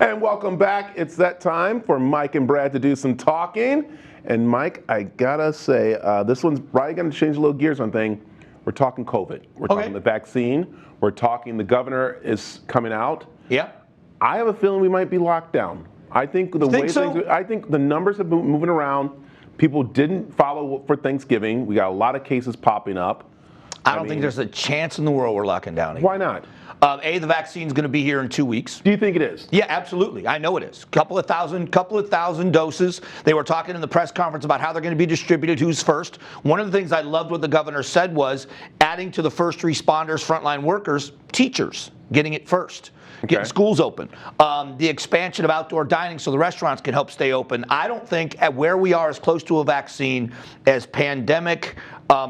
And welcome back. It's that time for Mike and Brad to do some talking. And Mike, I gotta say, this one's probably gonna change a little gears on thing. We're talking COVID. We're talking the vaccine. We're talking the governor is coming out. Yeah. I have a feeling we might be locked down. I think I think the numbers have been moving around. People didn't follow for Thanksgiving. We got a lot of cases popping up. I don't think there's a chance in the world we're locking down again. Why not? The vaccine's going to be here in 2 weeks. Do you think it is? Yeah, absolutely. I know it is. Couple of thousand doses. They were talking in the press conference about how they're going to be distributed, who's first. One of the things I loved what the governor said was adding to the first responders, frontline workers, teachers, getting it first. Getting schools open. The expansion of outdoor dining so the restaurants can help stay open. I don't think at where we are as close to a vaccine, as pandemic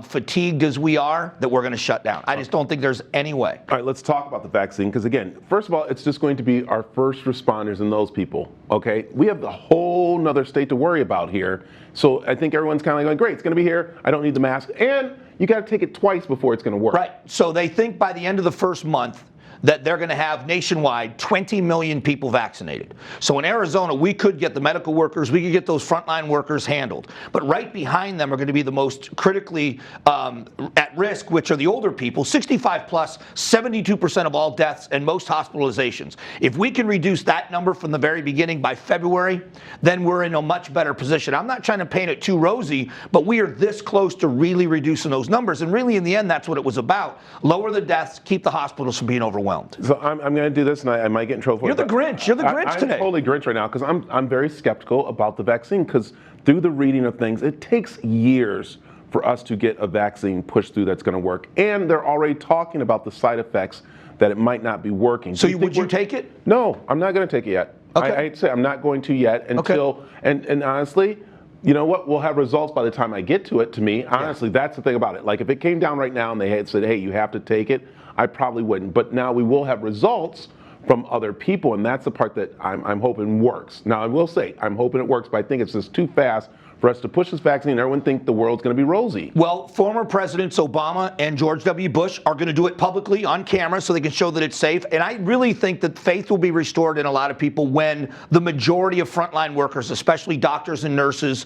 fatigued as we are, that we're going to shut down. I just don't think there's any way. All right, let's talk about the vaccine because, again, first of all, it's just going to be our first responders and those people, okay? We have the whole nother state to worry about here. So I think everyone's kind of going, great, it's going to be here. I don't need the mask. And you got to take it twice before it's going to work. Right. So they think by the end of the first month, that they're going to have nationwide 20 million people vaccinated. So in Arizona, we could get the medical workers, we could get those frontline workers handled. But right behind them are going to be the most critically at risk, which are the older people, 65 plus, 72% of all deaths and most hospitalizations. If we can reduce that number from the very beginning by February, then we're in a much better position. I'm not trying to paint it too rosy, but we are this close to really reducing those numbers. And really, in the end, that's what it was about. Lower the deaths, keep the hospitals from being overwhelmed. So I'm going to do this, and I might get in trouble for it. You're the Grinch. You're the Grinch today. I'm totally Grinch right now because I'm very skeptical about the vaccine because through the reading of things, it takes years for us to get a vaccine pushed through that's going to work. And they're already talking about the side effects that it might not be working. So would you take it? No, I'm not going to take it yet. Okay. I'd say I'm not going to yet until, and honestly, you know what? We'll have results by the time I get to it. To me, honestly, that's the thing about it. Like if it came down right now and they had said, hey, you have to take it, I probably wouldn't. But now we will have results from other people, and that's the part that I'm hoping works. Now, I will say, I'm hoping it works, but I think it's just too fast for us to push this vaccine and everyone think the world's going to be rosy. Well, former Presidents Obama and George W. Bush are going to do it publicly on camera so they can show that it's safe. And I really think that faith will be restored in a lot of people when the majority of frontline workers, especially doctors and nurses,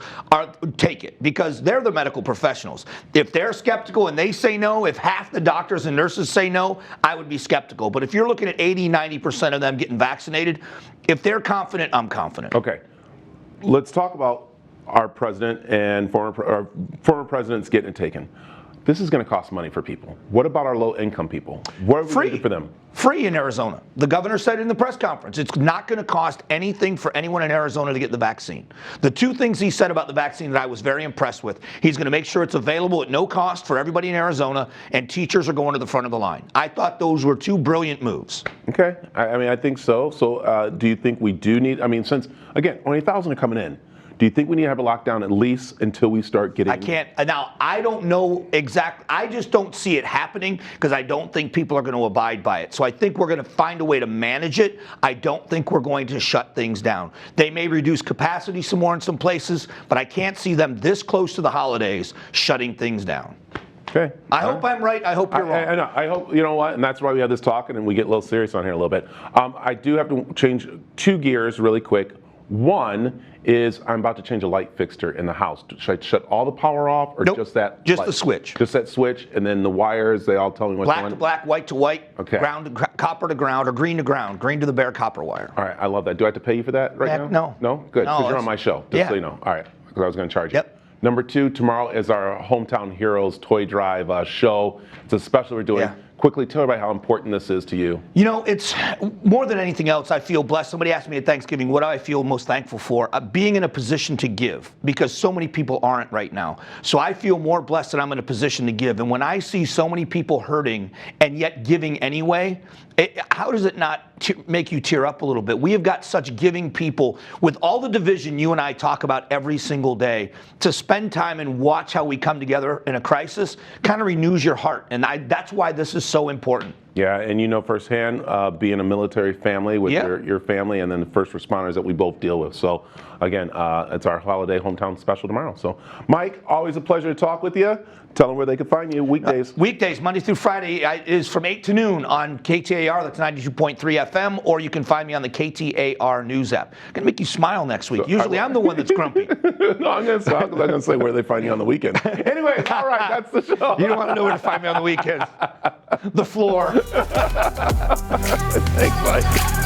take it because they're the medical professionals. If they're skeptical and they say no, if half the doctors and nurses say no, I would be skeptical. But if you're looking at 80, 90% of them getting vaccinated, if they're confident, I'm confident. Okay. Let's talk about our president and former presidents getting it taken. This is going to cost money for people. What about our low-income people? What are we going to do for them? Free in Arizona. The governor said in the press conference, it's not going to cost anything for anyone in Arizona to get the vaccine. The two things he said about the vaccine that I was very impressed with, he's going to make sure it's available at no cost for everybody in Arizona, and teachers are going to the front of the line. I thought those were two brilliant moves. Okay. I mean, I think so. So do you think we do need, I mean, since, again, only 1,000 are coming in. Do you think we need to have a lockdown at least until we start getting? I can't. Now, I don't know exact. I just don't see it happening because I don't think people are going to abide by it. So I think we're going to find a way to manage it. I don't think we're going to shut things down. They may reduce capacity some more in some places, but I can't see them this close to the holidays shutting things down. Okay. I hope I'm right. I hope you're wrong. I know. I hope, you know what, and that's why we have this talking and we get a little serious on here a little bit. I do have to change two gears really quick. One is I'm about to change a light fixture in the house. Should I shut all the power off or just that? Just light? the switch. Just that switch, and then the wires, they all tell me what's black going on? Black to black, white to white, okay. Ground to copper to ground, or green to ground, green to the bare copper wire. All right, I love that. Do I have to pay you for that right now? No. No? Good, because you're on my show, just yeah. so you know. All right, because I was going to charge you. Yep. Number two, tomorrow is our Hometown Heroes Toy Drive show. It's a special we're doing. Yeah. Quickly tell everybody how important this is to you. You know, it's more than anything else, I feel blessed. Somebody asked me at Thanksgiving, what do I feel most thankful for? Being in a position to give, because so many people aren't right now. So I feel more blessed that I'm in a position to give. And when I see so many people hurting and yet giving anyway, how does it not make you tear up a little bit? We have got such giving people with all the division you and I talk about every single day. To spend time and watch how we come together in a crisis kind of renews your heart. And that's why this is so important. Yeah, and you know firsthand, being a military family with your family and then the first responders that we both deal with. So, again, it's our holiday hometown special tomorrow. So, Mike, always a pleasure to talk with you. Tell them where they can find you weekdays. Weekdays, Monday through Friday, is from 8 to noon on KTAR, that's 92.3 FM, or you can find me on the KTAR News app. I'm going to make you smile next week. Usually I'm the one that's grumpy. No, I'm going to stop because I'm going to say where they find you on the weekend. Anyways, all right, that's the show. You don't want to know where to find me on the weekends. The floor. Thanks, Mike.